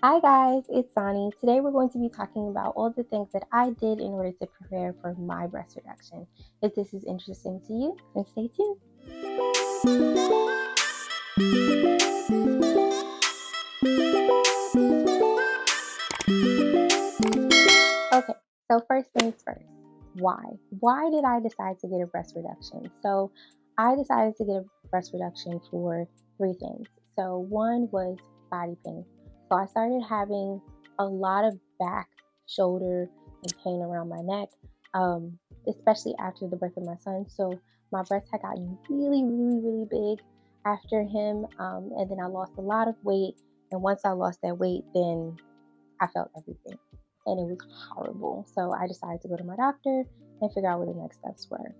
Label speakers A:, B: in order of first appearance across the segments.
A: Hi guys, it's Sani. Today we're going to be talking about all the things that I did in order to prepare for my breast reduction. If this is interesting to you, then stay tuned. Okay, so first things first. Why? Why did I decide to get a breast reduction? So I decided to get a breast reduction for three things. So one was body pain. So I started having a lot of back, shoulder, and pain around my neck, especially after the birth of my son. So my breasts had gotten really, really, really big after him, and then I lost a lot of weight. And once I lost that weight, then I felt everything and it was horrible. So I decided to go to my doctor and figure out what the next steps were.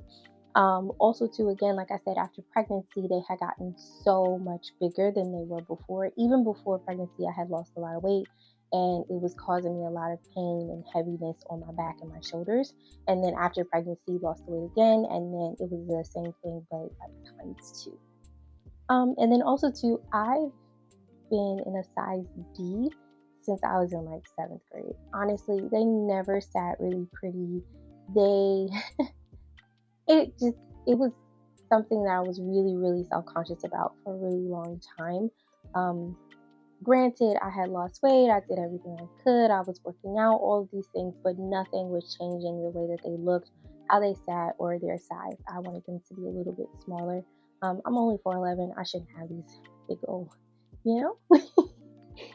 A: Also, too, again, like I said, after pregnancy, they had gotten so much bigger than they were before. Even before pregnancy, I had lost a lot of weight and it was causing me a lot of pain and heaviness on my back and my shoulders. And then after pregnancy, lost the weight again, and then it was the same thing, but like times two. And then also, too, I've been in a size D since I was in like seventh grade. Honestly, they never sat really pretty. They, it just, it was something that I was really, really self conscious about for a really long time. Um, Granted, I had lost weight, I did everything I could, I was working out, all of these things, but nothing was changing the way that they looked, how they sat, or their size. I wanted them to be a little bit smaller. I'm only 4'11, I shouldn't have these big old, you know?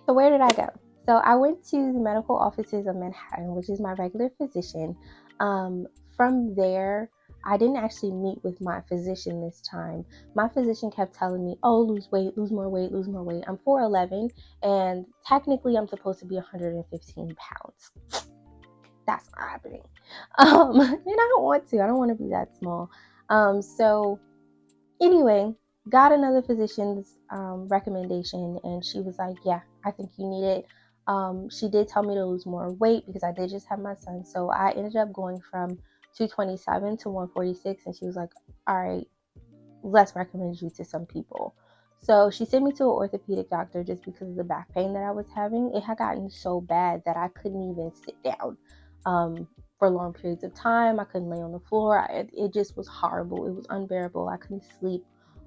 A: So where did I go? So I went to the medical offices of Manhattan, which is my regular physician. From there, I didn't actually meet with my physician this time. My physician kept telling me, "Oh, lose weight, lose more weight, lose more weight." I'm 4'11, and technically I'm supposed to be 115 pounds. That's not happening. And I don't want to. I don't want to be that small. So anyway, got another physician's recommendation, and she was like, "Yeah, I think you need it." She did tell me to lose more weight because I did just have my son, so I ended up going from 227 to 146, and she was like, "All right, let's recommend you to some people." So she sent me to an orthopedic doctor just because of the back pain that I was having. It had gotten so bad that I couldn't even sit down for long periods of time. I couldn't lay on the floor. It just was horrible. It was unbearable. I couldn't sleep,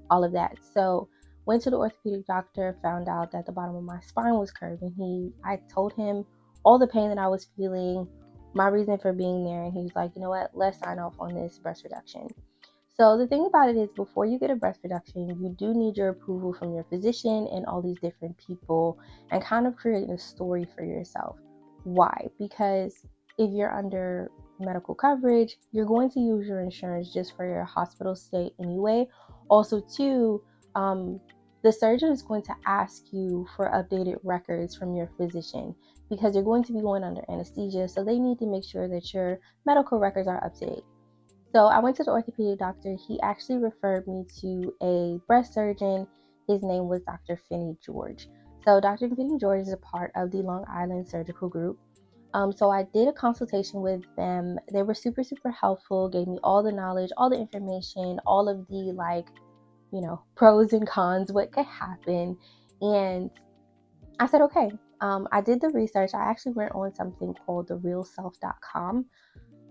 A: all of that. So went to the orthopedic doctor, found out that the bottom of my spine was curved, and I told him all the pain that I was feeling, my reason for being there, and he was like, "You know what? Let's sign off on this breast reduction." So the thing about it is, before you get a breast reduction, you do need your approval from your physician and all these different people, and kind of create a story for yourself. Why? Because if you're under medical coverage, you're going to use your insurance just for your hospital stay anyway. Also, too, the surgeon is going to ask you for updated records from your physician because you're going to be going under anesthesia, so they need to make sure that your medical records are up to date. So I went to the orthopedic doctor. He actually referred me to a breast surgeon. His name was Dr. Finney George. So Dr. Finney George is a part of the Long Island Surgical Group. So I did a consultation with them. They were super, super helpful, gave me all the knowledge, all the information, all of the pros and cons, what could happen. And I said, okay. I did the research. I actually went on something called therealself.com.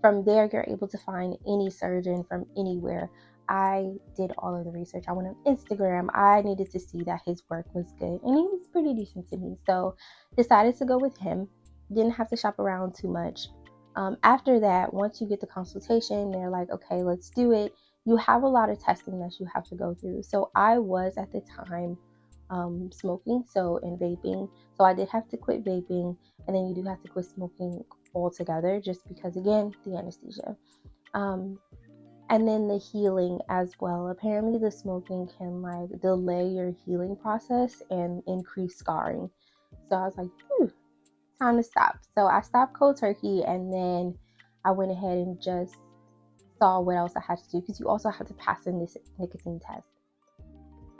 A: From there, you're able to find any surgeon from anywhere. I did all of the research. I went on Instagram. I needed to see that his work was good, and he was pretty decent to me. So decided to go with him. Didn't have to shop around too much. After that, once you get the consultation, they're like, okay, let's do it. You have a lot of testing that you have to go through. So I was at the time smoking, and vaping. So I did have to quit vaping, and then you do have to quit smoking altogether just because, again, the anesthesia. Um, and then the healing as well. Apparently, the smoking can like delay your healing process and increase scarring. So I was like, time to stop. So I stopped cold turkey, and then I went ahead and just saw what else I had to do because you also have to pass in this nicotine test.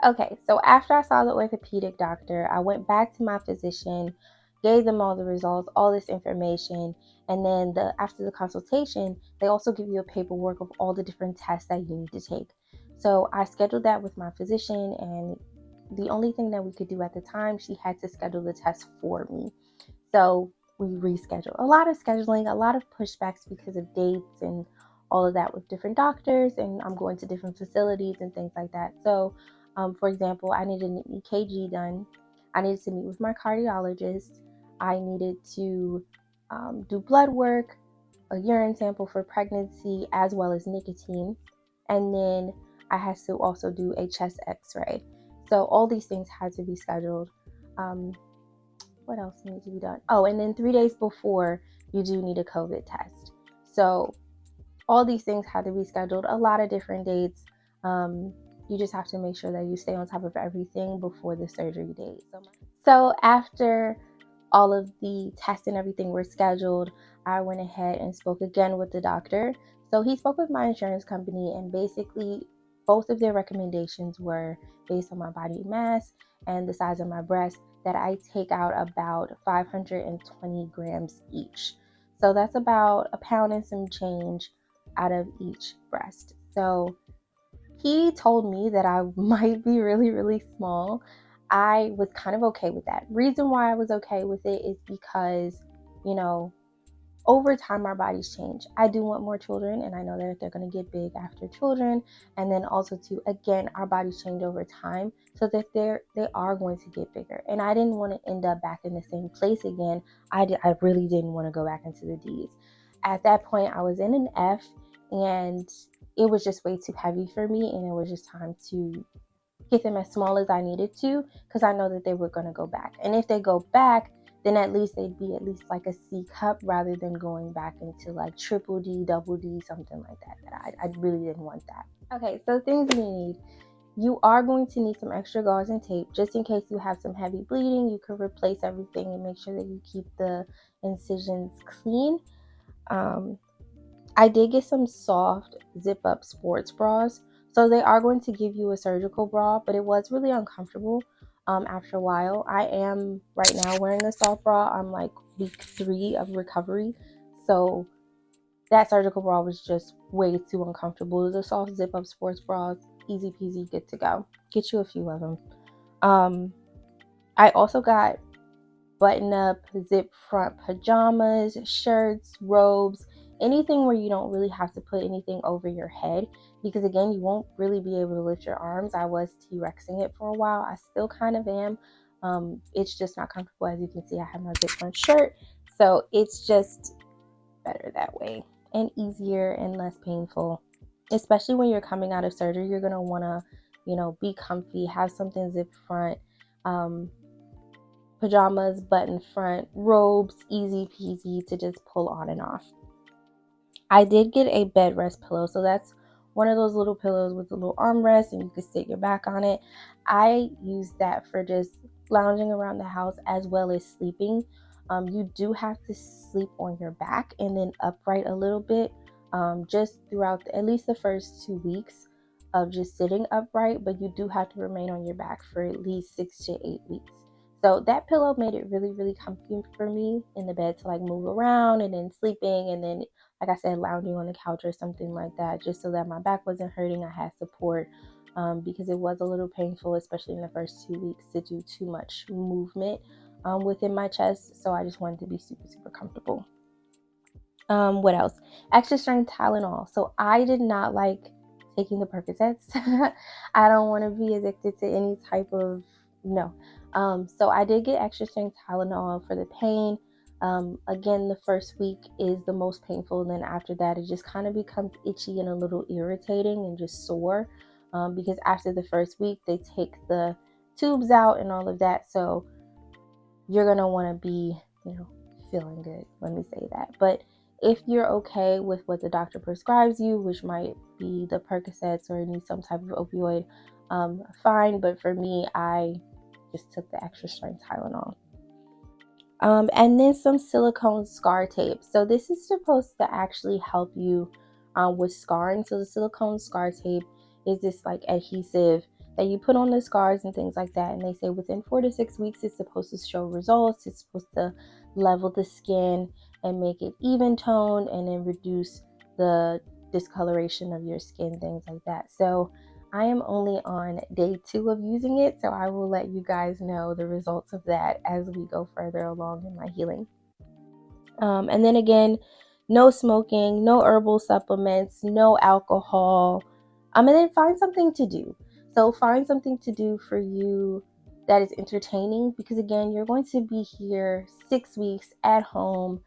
A: Okay, so after I saw the orthopedic doctor, I went back to my physician, gave them all the results, all this information, and then after the consultation, they also give you a paperwork of all the different tests that you need to take. So I scheduled that with my physician, and the only thing that we could do at the time, she had to schedule the test for me. So we rescheduled. A lot of scheduling, a lot of pushbacks because of dates and all of that with different doctors, and I'm going to different facilities and things like that. So, for example, I needed an EKG done. I needed to meet with my cardiologist. I needed to do blood work, a urine sample for pregnancy, as well as nicotine. And then I had to also do a chest x-ray. So all these things had to be scheduled. What else needs to be done? Oh, and then 3 days before, you do need a COVID test. So all these things had to be scheduled, a lot of different dates. You just have to make sure that you stay on top of everything before the surgery date. So after all of the tests and everything were scheduled, I went ahead and spoke again with the doctor. So he spoke with my insurance company, and basically both of their recommendations were based on my body mass and the size of my breast, that I take out about 520 grams each. So that's about a pound and some change out of each breast. So he told me that I might be really, really small. I was kind of okay with that. Reason why I was okay with it is because, you know, over time our bodies change. I do want more children, and I know that they're going to get big after children. And then also too, again, our bodies change over time, so that they are going to get bigger. And I didn't want to end up back in the same place again. I really didn't want to go back into the D's. At that point, I was in an F, and it was just way too heavy for me, and it was just time to get them as small as I needed to, because I know that they were going to go back. And if they go back, then at least they'd be at least like a C cup, rather than going back into like triple D, double D, something like that. I really didn't want that. Okay, so things you need. You are going to need some extra gauze and tape, just in case you have some heavy bleeding. You could replace everything and make sure that you keep the incisions clean. I did get some soft zip up sports bras. So they are going to give you a surgical bra, but it was really uncomfortable after a while. I am right now wearing a soft bra. I'm like week 3 of recovery. So that surgical bra was just way too uncomfortable. The soft zip up sports bras, easy peasy, good to go. Get you a few of them. I also got button up, zip front pajamas, shirts, robes, anything where you don't really have to put anything over your head, because again, you won't really be able to lift your arms. I was T-Rexing it for a while. I still kind of am. It's just not comfortable. As you can see, I have my zip front shirt, so it's just better that way and easier and less painful. Especially when you're coming out of surgery, you're gonna want to, be comfy, have something zip front. Pajamas, button front, robes, easy peasy to just pull on and off. I did get a bed rest pillow, so that's one of those little pillows with a little armrest, and you can sit your back on it. I use that for just lounging around the house as well as sleeping. You do have to sleep on your back and then upright a little bit, just throughout at least the first 2 weeks of just sitting upright, but you do have to remain on your back for at least 6 to 8 weeks. So that pillow made it really, really comfy for me in the bed to like move around, and then sleeping, and then, like I said, lounging on the couch or something like that, just so that my back wasn't hurting. I had support, because it was a little painful, especially in the first 2 weeks, to do too much movement within my chest. So I just wanted to be super, super comfortable. What else? Extra strength Tylenol. So I did not like taking the Percocets. I don't want to be addicted to any type of, no. So I did get extra strength Tylenol for the pain. Again, the first week is the most painful. And then after that, it just kind of becomes itchy and a little irritating and just sore. Because after the first week, they take the tubes out and all of that. So you're going to want to be, feeling good. Let me say that. But if you're okay with what the doctor prescribes you, which might be the Percocets or need some type of opioid, fine. But for me, I just took the extra strength Tylenol. And then some silicone scar tape. So this is supposed to actually help you with scarring. So the silicone scar tape is this like adhesive that you put on the scars and things like that. And they say within 4 to 6 weeks, it's supposed to show results. It's supposed to level the skin and make it even toned, and then reduce the discoloration of your skin, things like that. So I am only on day 2 of using it, so I will let you guys know the results of that as we go further along in my healing. And then again, no smoking, no herbal supplements, no alcohol. And then find something to do. So find something to do for you that is entertaining, because again, you're going to be here 6 weeks at home.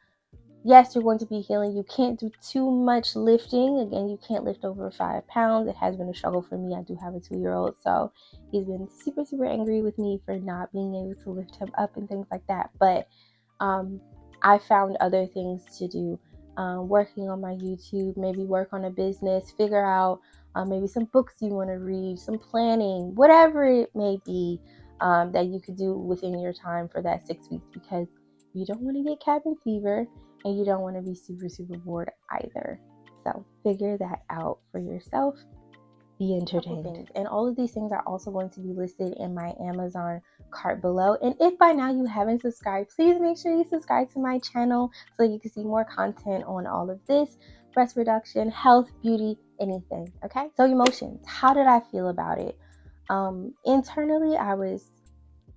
A: Yes, you're going to be healing. You can't do too much lifting. Again, you can't lift over 5 pounds. It has been a struggle for me. I do have a 2-year-old, so he's been super, super angry with me for not being able to lift him up and things like that. But um, I found other things to do, working on my YouTube, maybe work on a business, figure out maybe some books you want to read, some planning, whatever it may be, that you could do within your time for that 6 weeks, because you don't want to get cabin fever and you don't want to be super, super bored either. So figure that out for yourself. Be entertained. And all of these things are also going to be listed in my Amazon cart below. And if by now you haven't subscribed, please make sure you subscribe to my channel so you can see more content on all of this: breast reduction, health, beauty, anything. Okay, so emotions, how did I feel about it? Internally, I was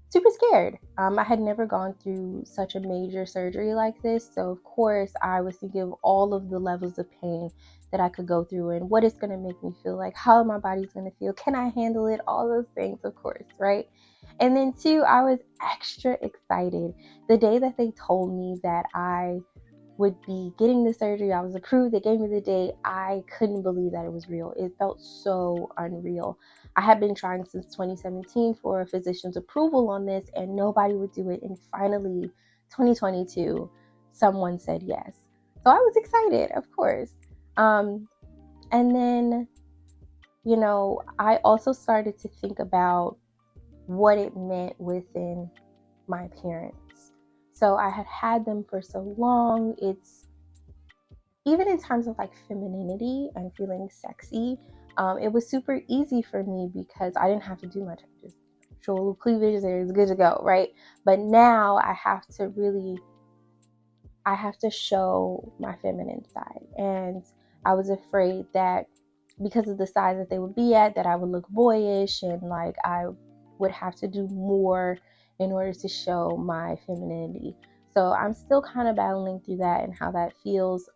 A: super scared. I had never gone through such a major surgery like this. So, of course, I was thinking of all of the levels of pain that I could go through and what it's going to make me feel like, how my body's going to feel. Can I handle it? All those things, of course, right? And then, two, I was extra excited. The day that they told me that I would be getting the surgery, I was approved, they gave me the date, I couldn't believe that it was real. It felt so unreal. I had been trying since 2017 for a physician's approval on this, and nobody would do it. And finally, 2022, someone said yes. So I was excited, of course. And then, I also started to think about what it meant within my appearance. So I had them for so long. It's even in terms of like femininity and feeling sexy, it was super easy for me because I didn't have to do much. I just show a little cleavage there, it's good to go, right? But now I have to show my feminine side. And I was afraid that because of the size that they would be at, that I would look boyish and like I would have to do more in order to show my femininity. So I'm still kind of battling through that and how that feels.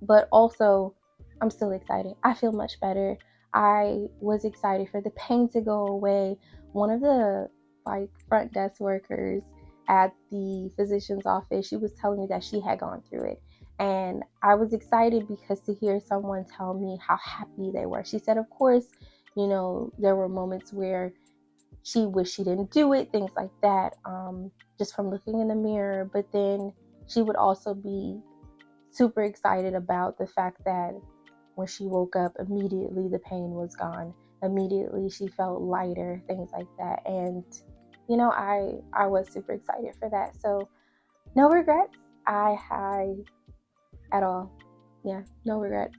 A: But also, I'm still excited. I feel much better. I was excited for the pain to go away. One of the front desk workers at the physician's office, she was telling me that she had gone through it. And I was excited because to hear someone tell me how happy they were. She said, of course, there were moments where she wished she didn't do it, things like that, just from looking in the mirror. But then she would also be super excited about the fact that when she woke up, immediately the pain was gone. Immediately she felt lighter, things like that. And I was super excited for that. So no regrets. I had at all. Yeah, no regrets.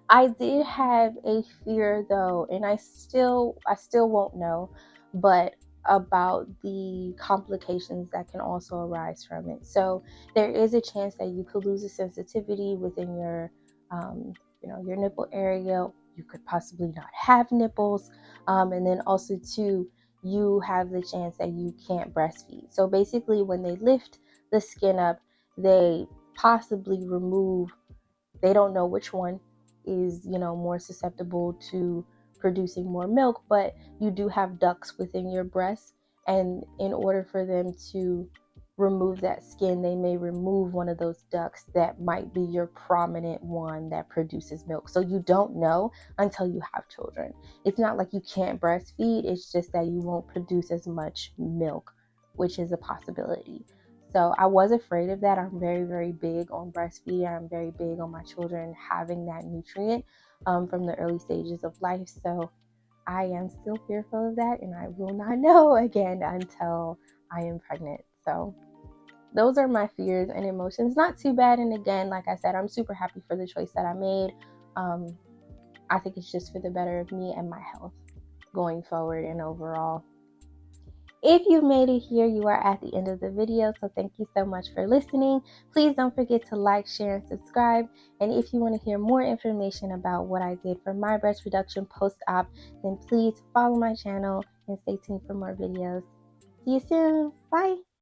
A: I did have a fear though, and I still won't know, but about the complications that can also arise from it. So there is a chance that you could lose a sensitivity within your nipple area. You could possibly not have nipples, and then also too, you have the chance that you can't breastfeed. So basically, when they lift the skin up, they possibly remove. They don't know which one is more susceptible to producing more milk, but you do have ducts within your breast, and in order for them to remove that skin, they may remove one of those ducts that might be your prominent one that produces milk. So you don't know until you have children. It's not like you can't breastfeed, it's just that you won't produce as much milk, which is a possibility. So I was afraid of that. I'm very, very big on breastfeeding. I'm very big on my children having that nutrient from the early stages of life. So I am still fearful of that, and I will not know again until I am pregnant. So those are my fears and emotions. Not too bad. And again, like I said, I'm super happy for the choice that I made. I think it's just for the better of me and my health going forward and overall. If you've made it here, you are at the end of the video, so thank you so much for listening. Please don't forget to like, share, and subscribe. And if you want to hear more information about what I did for my breast reduction post-op, then please follow my channel and stay tuned for more videos. See you soon. Bye.